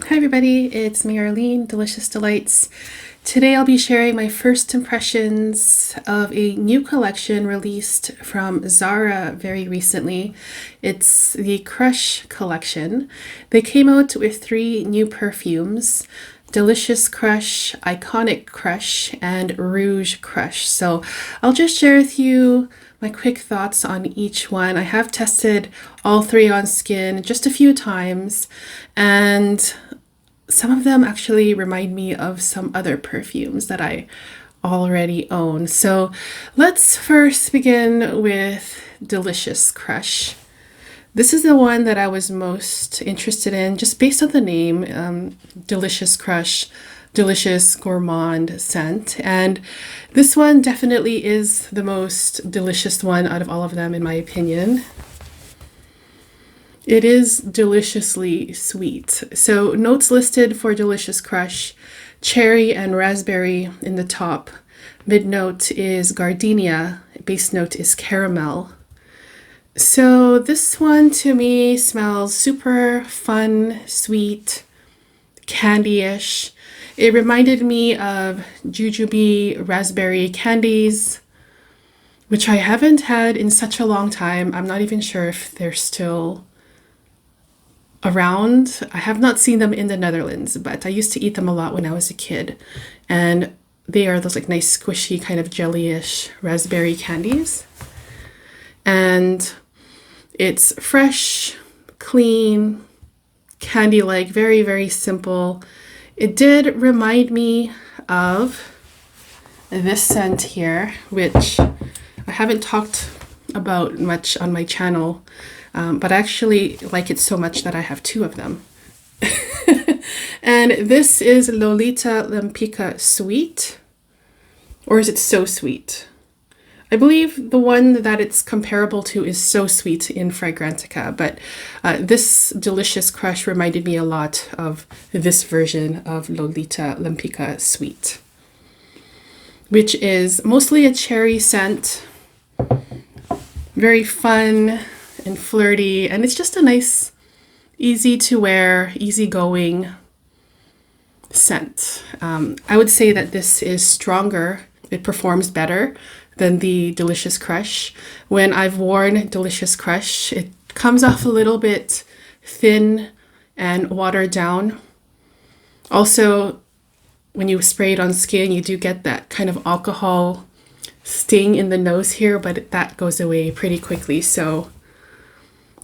Hi everybody, it's me Arlene, Delicious Delights. Today I'll be sharing my first impressions of a new collection released from ZARA very recently. It's the Crush collection. They came out with 3 new perfumes: Delicious Crush, Iconic Crush, and Rouge Crush. So I'll just share with you my quick thoughts on each one. I have tested all 3 on skin just a few times, and some of them actually remind me of some other perfumes that I already own. So let's first begin with Delicious Crush. This is the one that I was most interested in just based on the name, Delicious Crush, delicious gourmand scent. And this one definitely is the most delicious one out of all of them in my opinion. It is deliciously sweet. So notes listed for Delicious Crush: cherry and raspberry in the top. Mid note is gardenia. Base note is caramel. So this one to me smells super fun, sweet, candy-ish. It reminded me of jujube raspberry candies, which I haven't had in such a long time. I'm not even sure if they're still around. I have not seen them in the Netherlands, but I used to eat them a lot when I was a kid. And they are those like nice squishy kind of jelly-ish raspberry candies. And it's fresh, clean, candy-like, very, very simple. It did remind me of this scent here, which I haven't talked about much on my channel, but I actually like it so much that I have 2 of them. And this is Lolita Lempicka Sweet, or is it So Sweet? I believe the one that it's comparable to is So Sweet in Fragrantica, but this Delicious Crush reminded me a lot of this version of Lolita Lempicka Sweet, which is mostly a cherry scent, very fun and flirty, and it's just a nice, easy to wear, easygoing scent. I would say that this is stronger. It performs better than the Delicious Crush. When I've worn Delicious Crush, it comes off a little bit thin and watered down. Also, when you spray it on skin, you do get that kind of alcohol sting in the nose here, but that goes away pretty quickly. So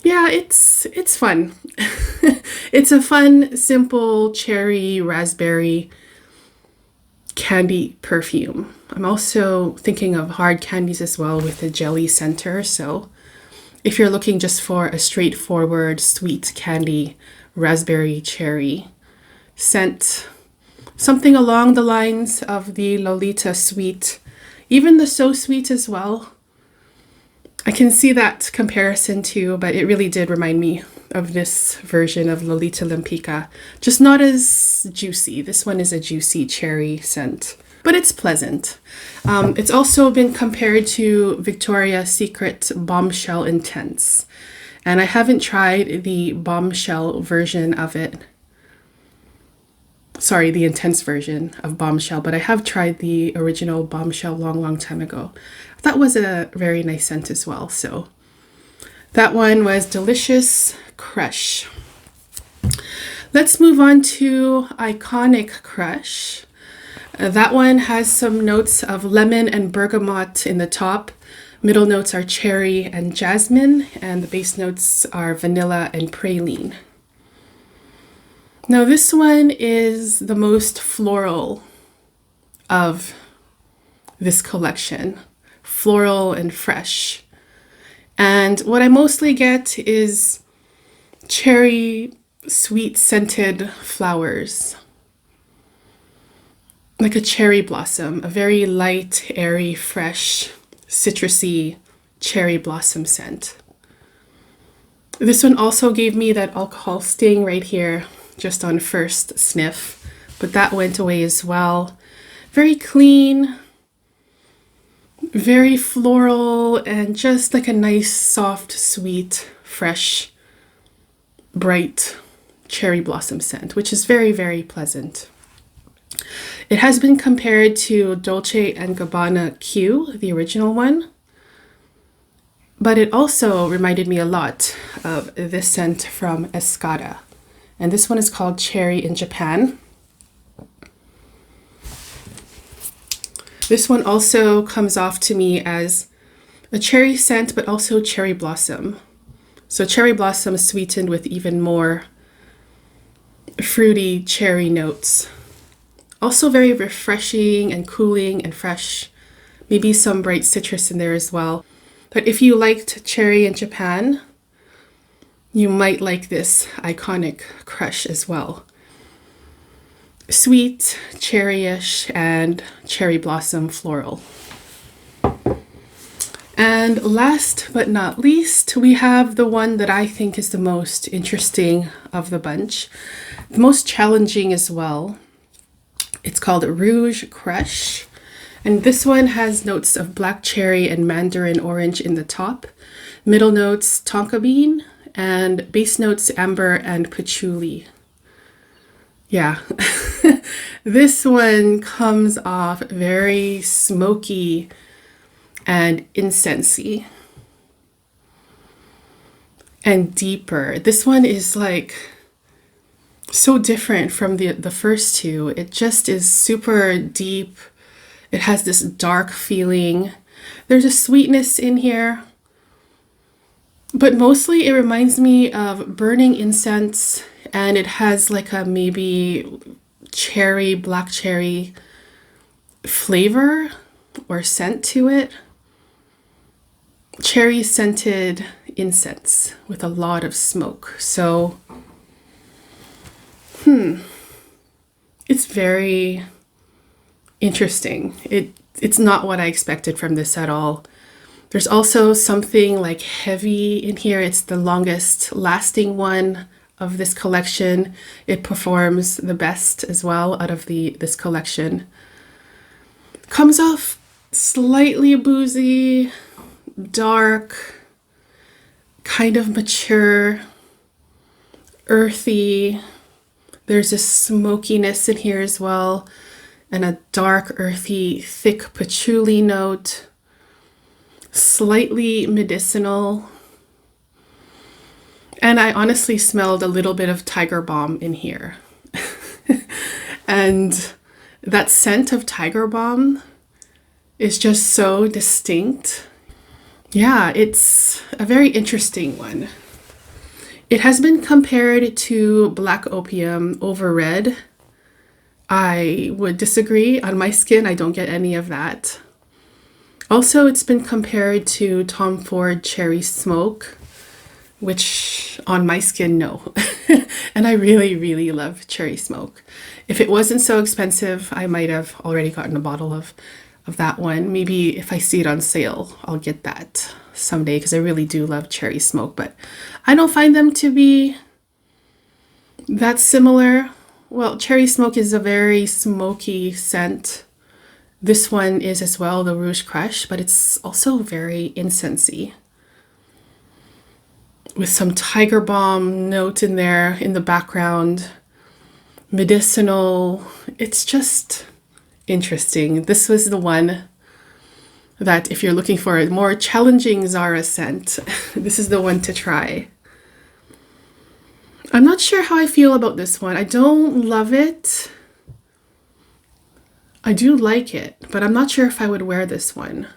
yeah, it's fun. It's a fun, simple cherry raspberry candy perfume. I'm also thinking of hard candies as well with a jelly center. So if you're looking just for a straightforward sweet candy raspberry cherry scent, something along the lines of the Lolita Sweet, even the So Sweet as well, I can see that comparison too, but it really did remind me of this version of Lolita Lempicka, just not as juicy. This one is a juicy cherry scent, but it's pleasant. It's also been compared to Victoria's Secret Bombshell Intense, and I haven't tried the Bombshell version of it. Sorry, the intense version of Bombshell, but I have tried the original Bombshell long time ago. That was a very nice scent as well. So that one was Delicious Crush. Let's move on to Iconic Crush. That one has some notes of lemon and bergamot in the top. Middle notes are cherry and jasmine, and the base notes are vanilla and praline. Now this one is the most floral of this collection. Floral and fresh. And what I mostly get is cherry sweet scented flowers. Like a cherry blossom, a very light, airy, fresh, citrusy cherry blossom scent. This one also gave me that alcohol sting right here, just on first sniff, but that went away as well. Very clean, very floral, and just like a nice, soft, sweet, fresh, bright cherry blossom scent, which is very, very pleasant. It has been compared to Dolce & Gabbana Q, the original one, but it also reminded me a lot of this scent from Escada. And this one is called Cherry in Japan. This one also comes off to me as a cherry scent, but also cherry blossom. So cherry blossom sweetened with even more fruity cherry notes. Also very refreshing and cooling and fresh. Maybe some bright citrus in there as well. But if you liked cherry in Japan, you might like this iconic crush as well. Sweet, cherryish, and cherry blossom floral. And last but not least, we have the one that I think is the most interesting of the bunch, the most challenging as well. It's called Rouge Crush. And this one has notes of black cherry and mandarin orange in the top, middle notes tonka bean, and base notes amber and patchouli. Yeah, this one comes off very smoky and incensey and deeper. This one is like so different from the first two. It just is super deep. It has this dark feeling. There's a sweetness in here, but mostly it reminds me of burning incense, and it has like a maybe cherry, black cherry flavor or scent to it. Cherry scented incense with a lot of smoke. So, it's very interesting. It's not what I expected from this at all. There's also something like heavy in here. It's the longest lasting one of this collection. It performs the best as well out of this collection. Comes off slightly boozy, dark, kind of mature, earthy. There's a smokiness in here as well, and a dark, earthy, thick patchouli note. Slightly medicinal. And I honestly smelled a little bit of tiger balm in here. And that scent of tiger balm is just so distinct. Yeah, it's a very interesting one. It has been compared to black opium over red. I would disagree. On my skin, I don't get any of that. Also, it's been compared to Tom Ford Cherry Smoke, which on my skin, no. And I really, really love cherry smoke. If it wasn't so expensive, I might have already gotten a bottle of that one. Maybe if I see it on sale, I'll get that someday, because I really do love cherry smoke, but I don't find them to be that similar. Well, cherry smoke is a very smoky scent. This one is as well, the Rouge Crush, but it's also very incensey, with some tiger balm note in there in the background, medicinal. It's just interesting. This was the one that if you're looking for a more challenging ZARA scent, this is the one to try. I'm not sure how I feel about this one. I don't love it. I do like it, but I'm not sure if I would wear this one.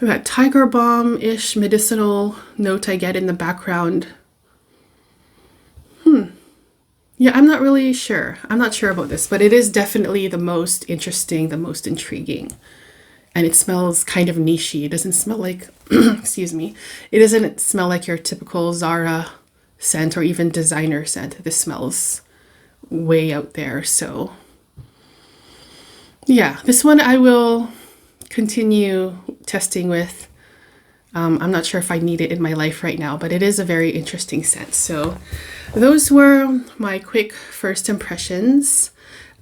That tiger balm-ish medicinal note I get in the background. Yeah, I'm not really sure. I'm not sure about this, but it is definitely the most interesting, the most intriguing. And it smells kind of nichey. It doesn't smell like, excuse me, it doesn't smell like your typical ZARA scent or even designer scent. This smells way out there. So yeah, this one I will continue testing with. I'm not sure if I need it in my life right now, but it is a very interesting scent. So those were my quick first impressions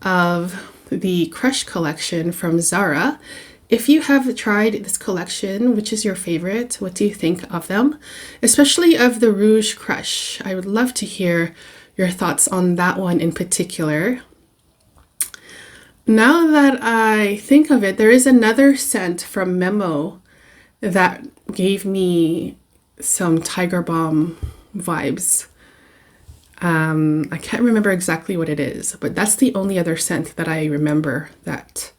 of the Crush collection from ZARA. If you have tried this collection, which is your favorite? What do you think of them? Especially of the Rouge Crush. I would love to hear your thoughts on that one in particular. Now that I think of it, there is another scent from Memo that gave me some Tiger Balm vibes. I can't remember exactly what it is, but that's the only other scent that I remember that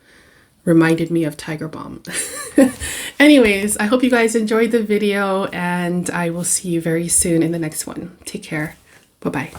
reminded me of Tiger Balm. Anyways, I hope you guys enjoyed the video, and I will see you very soon in the next one. Take care. Bye-bye.